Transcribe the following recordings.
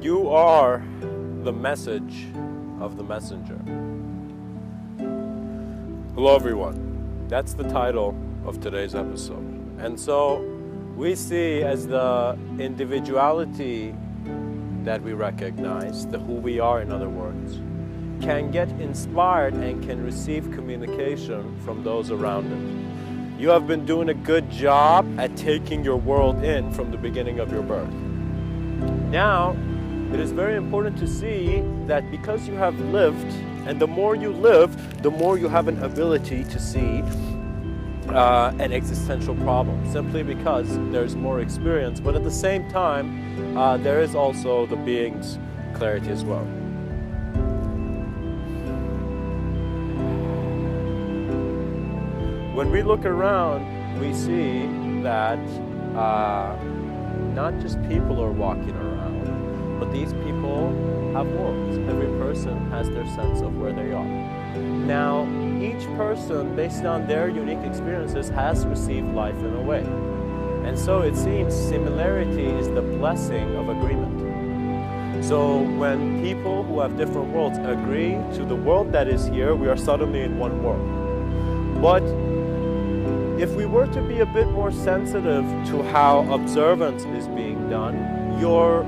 You are the message of the messenger. Hello everyone, that's the title of today's episode. And so we see as the individuality that we recognize, the who we are in other words, can get inspired and can receive communication from those around it. You have been doing a good job at taking your world in from the beginning of your birth. Now, it is very important to see that because you have lived, and the more you live, the more you have an ability to see an existential problem, simply because there's more experience, but at the same time, there is also the being's clarity as well. When we look around, we see that not just people are walking around, but these people have worlds. Every person has their sense of where they are. Now, each person, based on their unique experiences, has received life in a way. And so it seems similarity is the blessing of agreement. So when people who have different worlds agree to the world that is here, we are suddenly in one world. But if we were to be a bit more sensitive to how observance is being done, your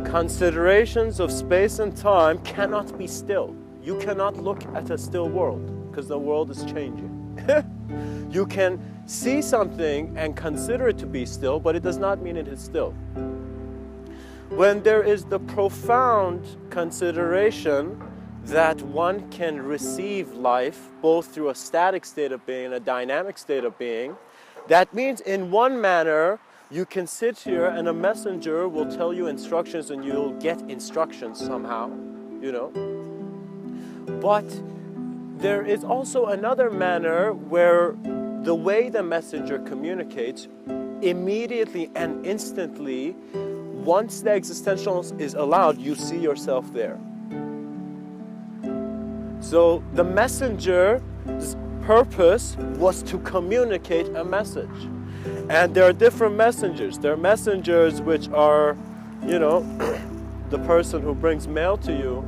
considerations of space and time cannot be still. You cannot look at a still world because the world is changing. You can see something and consider it to be still, but it does not mean it is still. When there is the profound consideration that one can receive life both through a static state of being and a dynamic state of being, that means in one manner you can sit here and a messenger will tell you instructions and you'll get instructions somehow, you know. But there is also another manner where the way the messenger communicates immediately and instantly, once the existential is allowed, you see yourself there. So the messenger's purpose was to communicate a message. And there are different messengers. There are messengers which are, you know, the person who brings mail to you.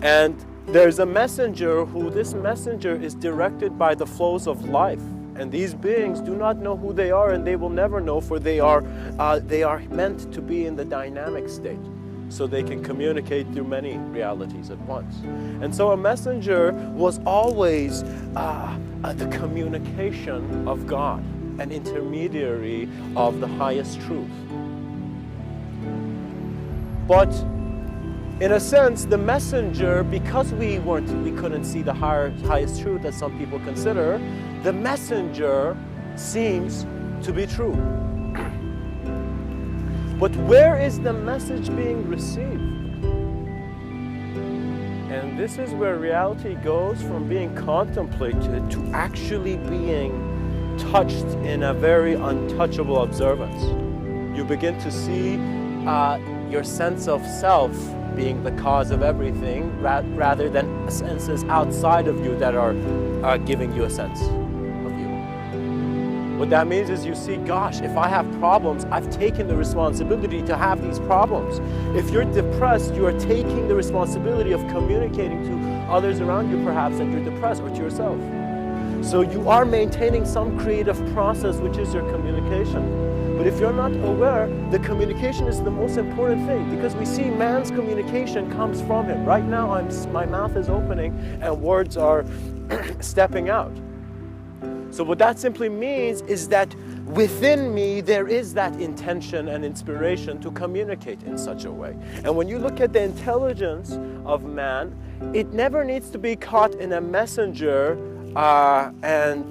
And there's a messenger who this messenger is directed by the flows of life. And these beings do not know who they are, and they will never know, for they are meant to be in the dynamic state, so they can communicate through many realities at once. And so a messenger was always the communication of God, an intermediary of the highest truth. But in a sense, the messenger, because we couldn't see the highest truth as some people consider, the messenger seems to be true. But where is the message being received? And this is where reality goes from being contemplated to actually being touched in a very untouchable observance. You begin to see your sense of self being the cause of everything rather than senses outside of you that are giving you a sense of you. What that means is you see, gosh, if I have problems, I've taken the responsibility to have these problems. If you're depressed, you are taking the responsibility of communicating to others around you perhaps that you're depressed, or to yourself. So you are maintaining some creative process, which is your communication. But if you're not aware, the communication is the most important thing, because we see man's communication comes from him. Right now, my mouth is opening and words are stepping out. So what that simply means is that within me, there is that intention and inspiration to communicate in such a way. And when you look at the intelligence of man, it never needs to be caught in a messenger and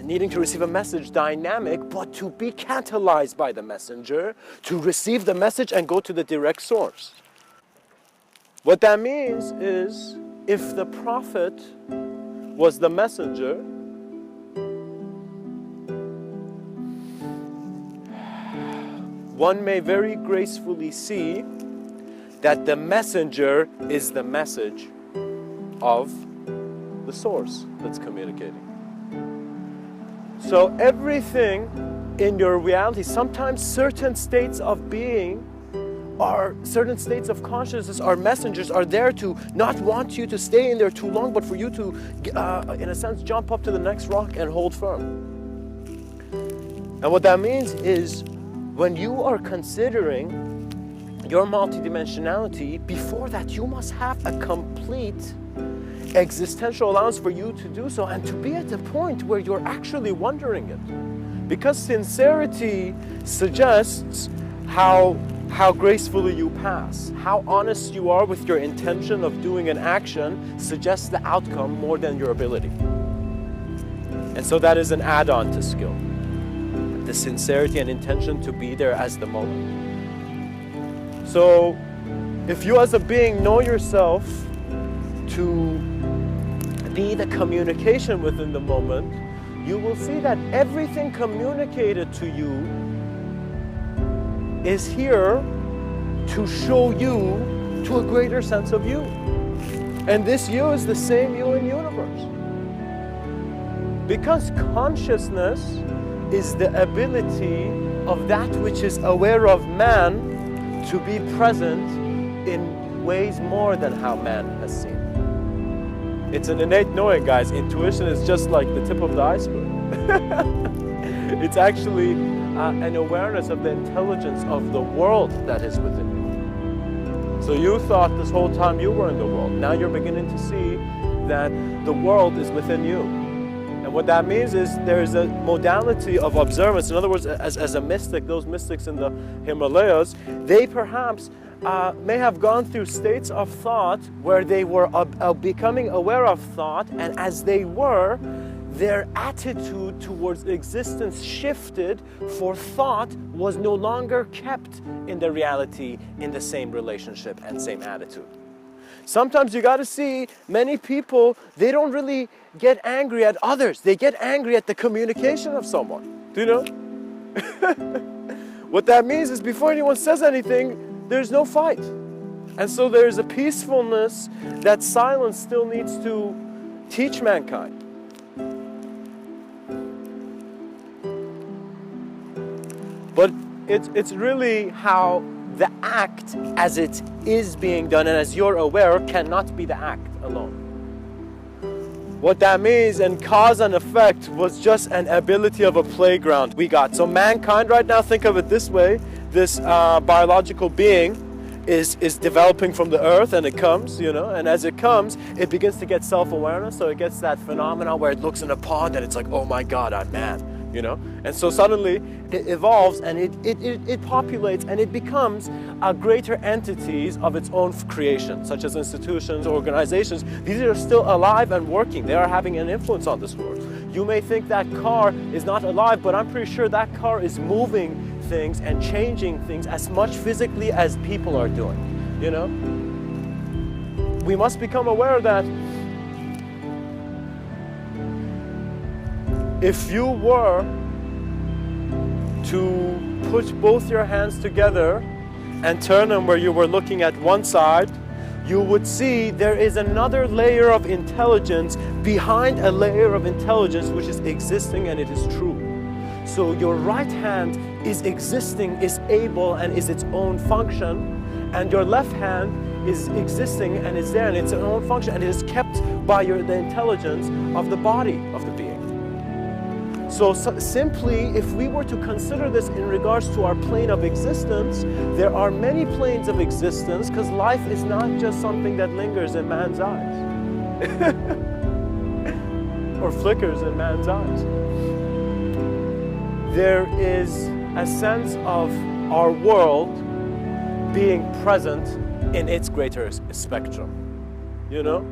needing to receive a message dynamic, but to be catalyzed by the messenger, to receive the message and go to the direct source. What that means is, if the prophet was the messenger, one may very gracefully see that the messenger is the message of the source that's communicating. So everything in your reality, sometimes certain states of being or certain states of consciousness are messengers, are there to not want you to stay in there too long, but for you to, in a sense, jump up to the next rock and hold firm. And what that means is, when you are considering your multidimensionality, before that you must have a complete existential allowance for you to do so, and to be at the point where you're actually wondering it. Because sincerity suggests how gracefully you pass. How honest you are with your intention of doing an action suggests the outcome more than your ability. And so that is an add-on to skill. The sincerity and intention to be there as the moment. So if you as a being know yourself to be the communication within the moment, you will see that everything communicated to you is here to show you to a greater sense of you. And this you is the same you in universe. Because consciousness is the ability of that which is aware of man to be present in ways more than how man has seen. It's an innate knowing, guys. Intuition is just like the tip of the iceberg. It's actually an awareness of the intelligence of the world that is within you. So you thought this whole time you were in the world. Now you're beginning to see that the world is within you. And what that means is there's a modality of observance. In other words, as a mystic, those mystics in the Himalayas, they perhaps may have gone through states of thought where they were becoming aware of thought, and as they were, their attitude towards existence shifted, for thought was no longer kept in the reality in the same relationship and same attitude. Sometimes you got to see many people, they don't really get angry at others. They get angry at the communication of someone. Do you know? What that means is before anyone says anything, there's no fight. And so there's a peacefulness that silence still needs to teach mankind. But it's really how the act as it is being done and as you're aware cannot be the act alone. What that means, and cause and effect, was just an ability of a playground we got. So mankind right now, think of it this way, this biological being is developing from the earth, and it comes, you know, and as it comes, it begins to get self-awareness. So it gets that phenomenon where it looks in a pond and it's like, oh my God, I'm man. You know, and so suddenly it evolves and it populates and it becomes greater entities of its own creation, such as institutions, organizations. These are still alive and working. They are having an influence on this world. You may think that car is not alive, but I'm pretty sure that car is moving things and changing things as much physically as people are doing. You know, we must become aware that if you were to put both your hands together and turn them where you were looking at one side, you would see there is another layer of intelligence behind a layer of intelligence which is existing, and it is true. So your right hand is existing, is able, and is its own function, and your left hand is existing and is there and its own function, and it is kept by the intelligence of the body of the being. So simply, if we were to consider this in regards to our plane of existence, there are many planes of existence, because life is not just something that lingers in man's eyes or flickers in man's eyes. There is a sense of our world being present in its greater spectrum, you know?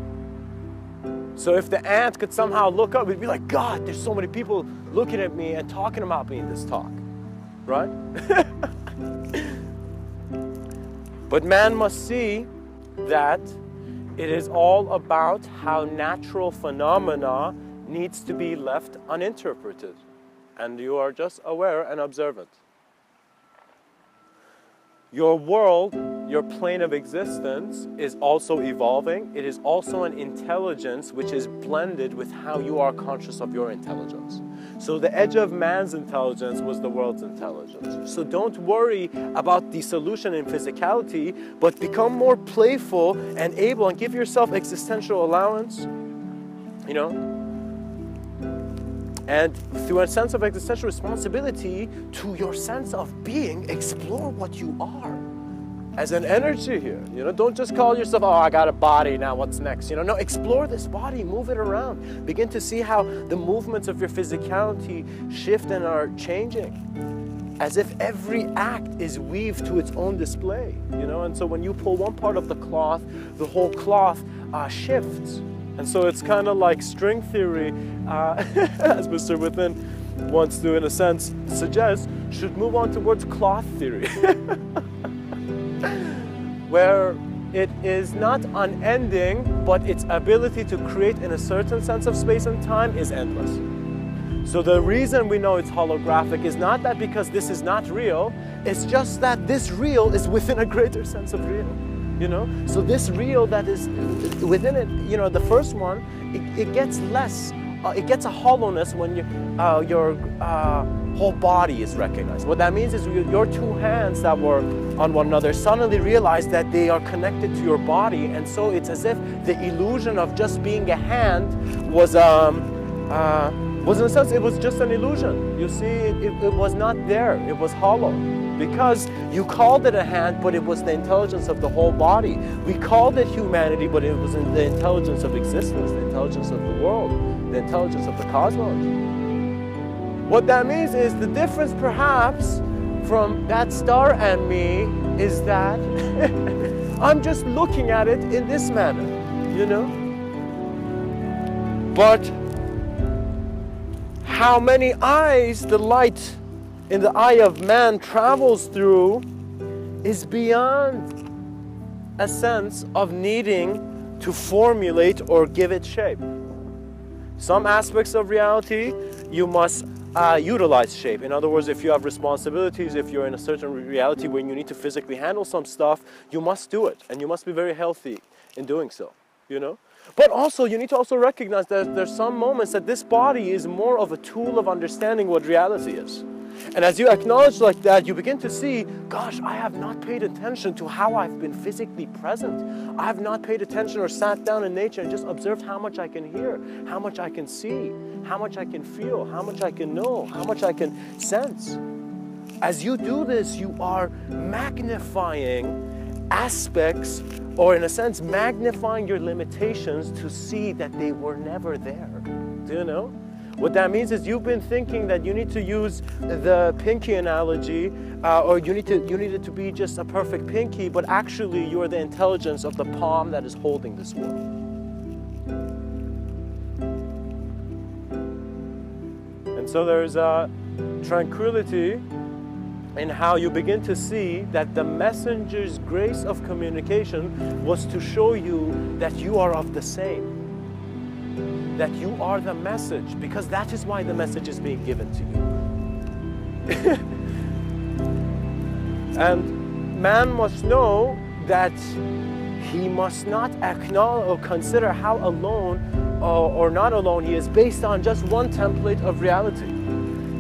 So if the ant could somehow look up, it'd be like, God, there's so many people looking at me and talking about me in this talk, right? But man must see that it is all about how natural phenomena needs to be left uninterpreted, and you are just aware and observant. Your world, your plane of existence is also evolving. It is also an intelligence which is blended with how you are conscious of your intelligence. So the edge of man's intelligence was the world's intelligence. So don't worry about the solution in physicality, but become more playful and able, and give yourself existential allowance, you know, and through a sense of existential responsibility to your sense of being, explore what you are as an energy here. You know, don't just call yourself, oh, I got a body, now what's next? You know, no, explore this body, move it around. Begin to see how the movements of your physicality shift and are changing, as if every act is weaved to its own display, you know? And so when you pull one part of the cloth, the whole cloth shifts. And so it's kind of like string theory, as Mr.Within wants to, in a sense, suggest, should move on towards cloth theory. Where it is not unending, but its ability to create in a certain sense of space and time is endless. So the reason we know it's holographic is not that because this is not real, it's just that this real is within a greater sense of real, you know? So this real that is within it, you know, the first one, it gets less, it gets a hollowness when your whole body is recognized. What that means is your two hands that were on one another suddenly realize that they are connected to your body, and so it's as if the illusion of just being a hand was in a sense, it was just an illusion. You see, it was not there, it was hollow. Because you called it a hand, but it was the intelligence of the whole body. We called it humanity, but it was in the intelligence of existence, the intelligence of the world, the intelligence of the cosmos. What that means is the difference perhaps from that star and me is that I'm just looking at it in this manner, you know? But how many eyes the light in the eye of man travels through is beyond a sense of needing to formulate or give it shape. Some aspects of reality you must utilize shape. In other words, if you have responsibilities, if you're in a certain reality where you need to physically handle some stuff, you must do it, and you must be very healthy in doing so, you know? But also, you need to also recognize that there's some moments that this body is more of a tool of understanding what reality is. And as you acknowledge like that, you begin to see, gosh, I have not paid attention to how I've been physically present. I have not paid attention or sat down in nature and just observed how much I can hear, how much I can see, how much I can feel, how much I can know, how much I can sense. As you do this, you are magnifying aspects, or in a sense, magnifying your limitations to see that they were never there. Do you know? What that means is you've been thinking that you need to use the pinky analogy, or you need it to be just a perfect pinky, but actually you are the intelligence of the palm that is holding this world. And so there's a tranquility in how you begin to see that the messenger's grace of communication was to show you that you are of the same. That you are the message, because that is why the message is being given to you. And man must know that he must not acknowledge or consider how alone or not alone he is based on just one template of reality.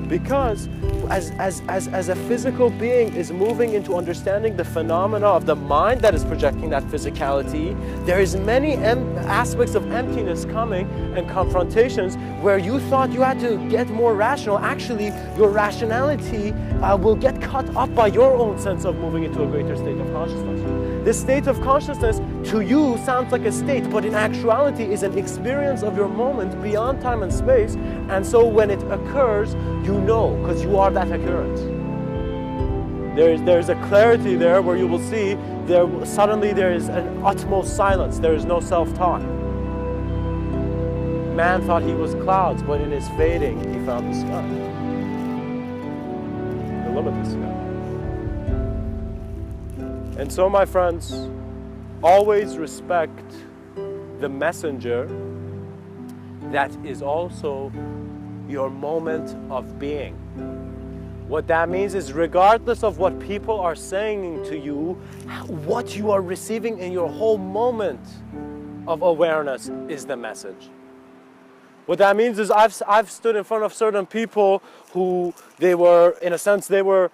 Because as a physical being is moving into understanding the phenomena of the mind that is projecting that physicality, there is many aspects of emptiness coming and confrontations where you thought you had to get more rational. Actually, your rationality will get cut up by your own sense of moving into a greater state of consciousness. This state of consciousness to you sounds like a state, but in actuality is an experience of your moment beyond time and space. And so when it occurs, you know, because you are that occurrence. There's a clarity there where you will see suddenly there is an utmost silence. There is no self-talk. Man thought he was clouds, but in his fading, he found the sky. The limitless sky. And so, my friends, always respect the messenger that is also your moment of being. What that means is regardless of what people are saying to you, what you are receiving in your whole moment of awareness is the message. What that means is I've stood in front of certain people who they were, in a sense, they were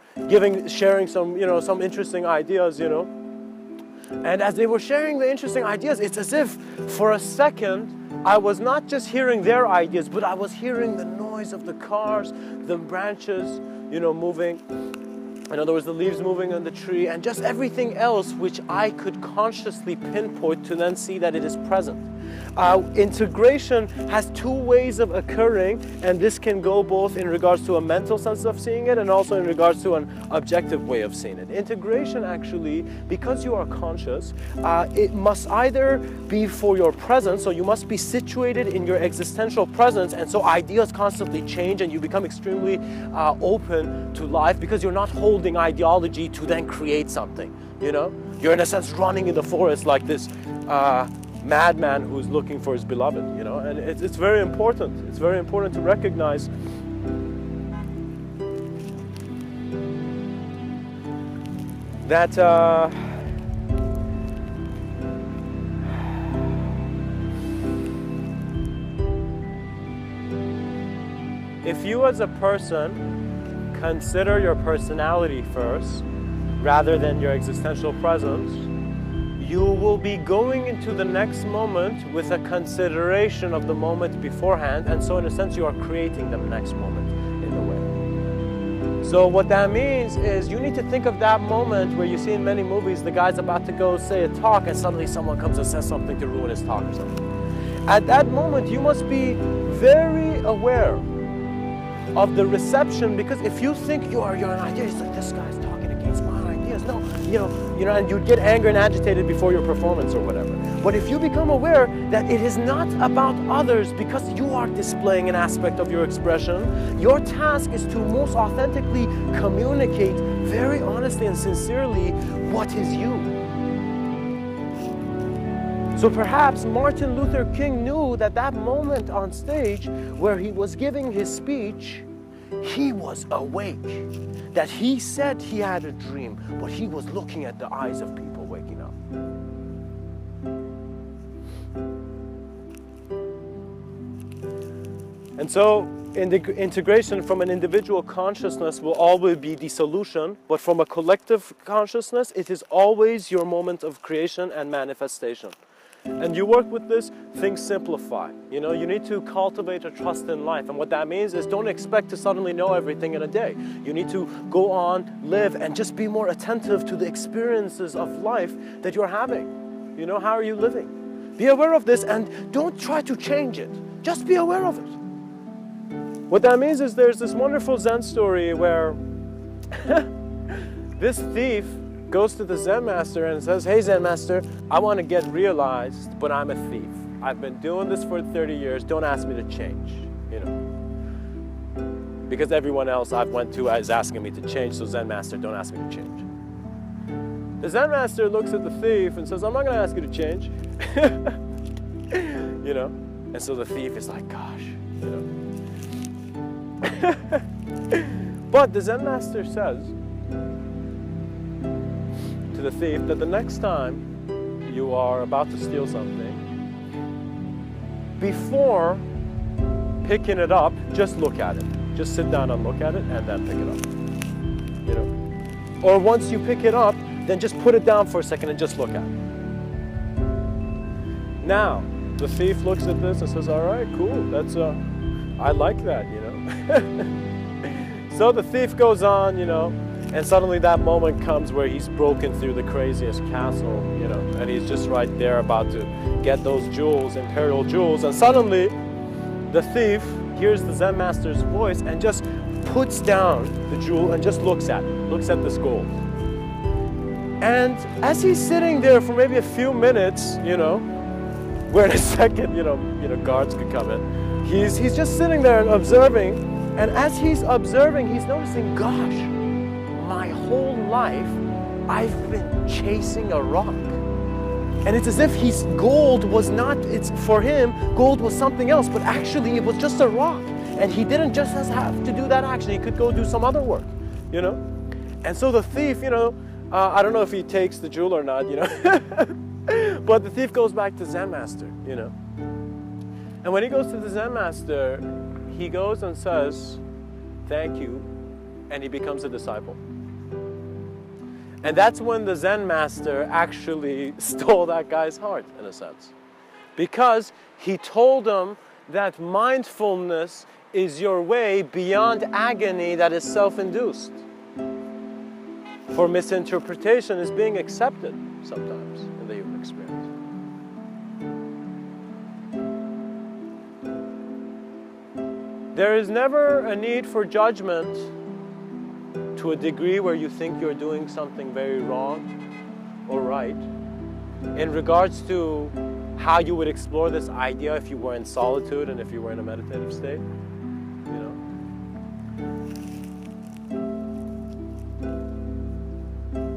sharing some, some interesting ideas, And as they were sharing the interesting ideas, it's as if for a second, I was not just hearing their ideas, but I was hearing the noise of the cars, the branches, moving. In other words, the leaves moving on the tree, and just everything else which I could consciously pinpoint to then see that it is present. Integration has two ways of occurring, and this can go both in regards to a mental sense of seeing it and also in regards to an objective way of seeing it. Integration actually, because you are conscious, it must either be for your presence, so you must be situated in your existential presence, and so ideas constantly change and you become extremely open to life because you're not holding ideology to then create something, You're in a sense running in the forest like this madman who's looking for his beloved, and it's very important. It's very important to recognize that if you as a person consider your personality first rather than your existential presence, you will be going into the next moment with a consideration of the moment beforehand, and so in a sense you are creating the next moment in a way. So what that means is you need to think of that moment where you see in many movies the guy's about to go say a talk and suddenly someone comes and says something to ruin his talk or something. At that moment you must be very aware of the reception, because if you think you're an idea, it's like this guy's talking against my ideas. No, and you'd get angry and agitated before your performance or whatever. But if you become aware that it is not about others because you are displaying an aspect of your expression, your task is to most authentically communicate very honestly and sincerely what is you. So perhaps Martin Luther King knew that that moment on stage where he was giving his speech, he was awake. That he said he had a dream, but he was looking at the eyes of people waking up. And so integration from an individual consciousness will always be dissolution, but from a collective consciousness, it is always your moment of creation and manifestation. And you work with this, things simplify. You need to cultivate a trust in life. And what that means is don't expect to suddenly know everything in a day. You need to go on, live, and just be more attentive to the experiences of life that you're having. How are you living? Be aware of this and don't try to change it. Just be aware of it. What that means is there's this wonderful Zen story where this thief goes to the Zen master and says, "Hey Zen master, I want to get realized, but I'm a thief. I've been doing this for 30 years. Don't ask me to change, Because everyone else I've went to is asking me to change, so Zen master, don't ask me to change." The Zen master looks at the thief and says, "I'm not going to ask you to change." And so the thief is like, gosh, But the Zen master says to the thief that the next time you are about to steal something, before picking it up, just look at it. Just sit down and look at it and then pick it up. Or once you pick it up, then just put it down for a second and just look at it. Now, the thief looks at this and says, "All right, cool, that's I like that, So the thief goes on, and suddenly that moment comes where he's broken through the craziest castle, and he's just right there about to get those jewels, imperial jewels, and suddenly the thief hears the Zen master's voice and just puts down the jewel and just looks at this gold. And as he's sitting there for maybe a few minutes, where in a second, guards could come in, he's just sitting there and observing, and as he's observing, he's noticing, gosh, my whole life I've been chasing a rock. And it's as if gold was not, for him, gold was something else, but actually it was just a rock. And he didn't just have to do that action, he could go do some other work. you know? And so the thief, you know, I don't know if he takes the jewel or not, you know, but the thief goes back to Zen master, you know. And when he goes to the Zen master, he goes and says, thank you, and he becomes a disciple. And that's when the Zen master actually stole that guy's heart, in a sense. Because he told him that mindfulness is your way beyond agony that is self-induced. For misinterpretation is being accepted sometimes in the human experience. There is never a need for judgment to a degree where you think you're doing something very wrong or right in regards to how you would explore this idea if you were in solitude and if you were in a meditative state, you know.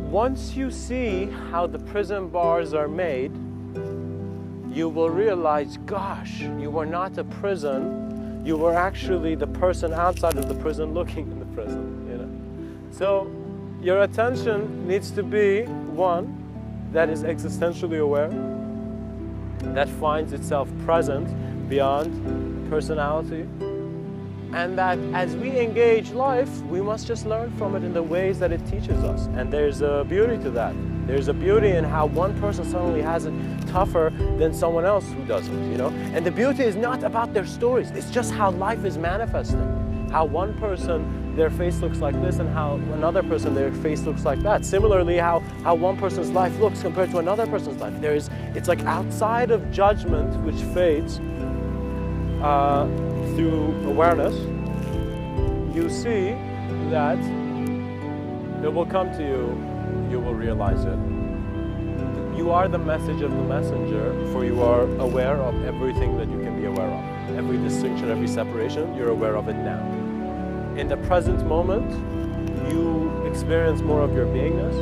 Once you see how the prison bars are made, you will realize, gosh, you were not a prison, you were actually the person outside of the prison looking in the prison, you know. So your attention needs to be one that is existentially aware, that finds itself present beyond personality, and that as we engage life, we must just learn from it in the ways that it teaches us. And there's a beauty to that. There's a beauty in how one person suddenly has it tougher than someone else who doesn't, you know? And the beauty is not about their stories, it's just how life is manifesting. How one person, their face looks like this, and how another person, their face looks like that. Similarly, how one person's life looks compared to another person's life. It's like outside of judgment, which fades through awareness, you see that it will come to you, you will realize it. You are the message of the messenger, for you are aware of everything that you can be aware of. Every distinction, every separation, you're aware of it now. In the present moment, you experience more of your beingness.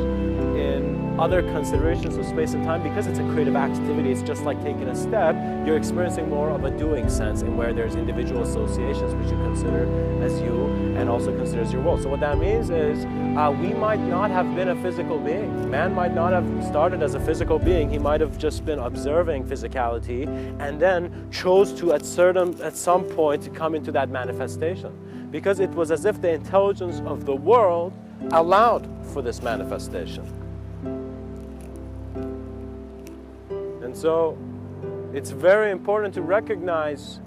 In other considerations of space and time, because it's a creative activity, it's just like taking a step, you're experiencing more of a doing sense, in where there's individual associations which you consider as you and also consider as your world. So what that means is we might not have been a physical being. Man might not have started as a physical being. He might have just been observing physicality and then chose to at some point to come into that manifestation. Because it was as if the intelligence of the world allowed for this manifestation. And so it's very important to recognize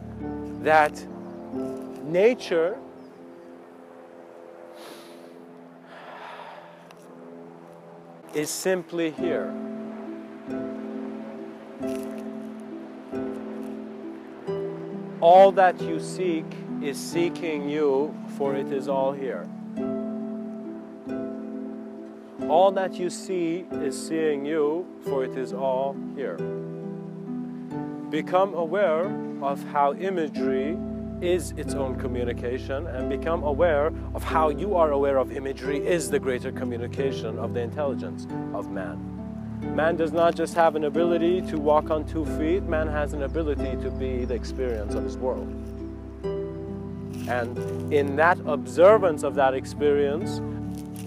that nature is simply here. All that you seek is seeking you, for it is all here. All that you see is seeing you, for it is all here. Become aware of how imagery is its own communication, and become aware of how you are aware of imagery is the greater communication of the intelligence of man. Man does not just have an ability to walk on 2 feet, man has an ability to be the experience of his world. And in that observance of that experience,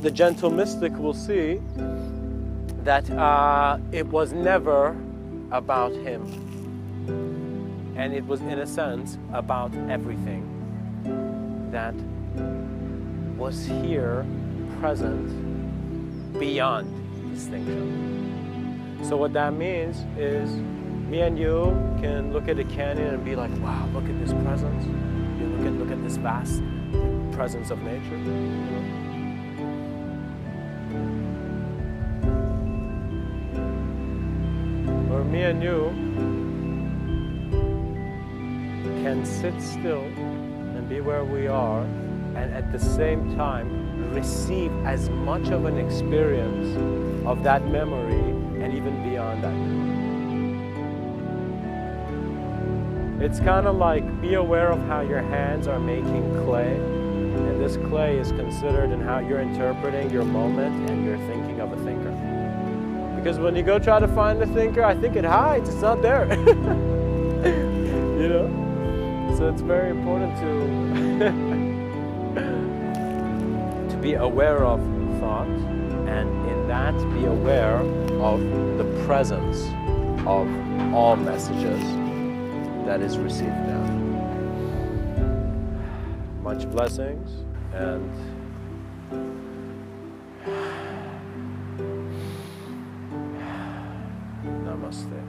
the gentle mystic will see that it was never about him. And it was, in a sense, about everything that was here, present, beyond distinction. So what that means is, me and you can look at a canyon and be like, wow, look at this presence. You look at this vast presence of nature. You know? Or me and you can sit still and be where we are, and at the same time receive as much of an experience of that memory and even beyond that memory. It's kind of like, be aware of how your hands are making clay, and this clay is considered in how you're interpreting your moment and you're thinking of a thinker. Because when you go try to find the thinker, I think it hides, it's not there. You know? So it's very important to be aware of thought, and in that be aware of the presence of all messages that is received now. Much blessings, and namaste.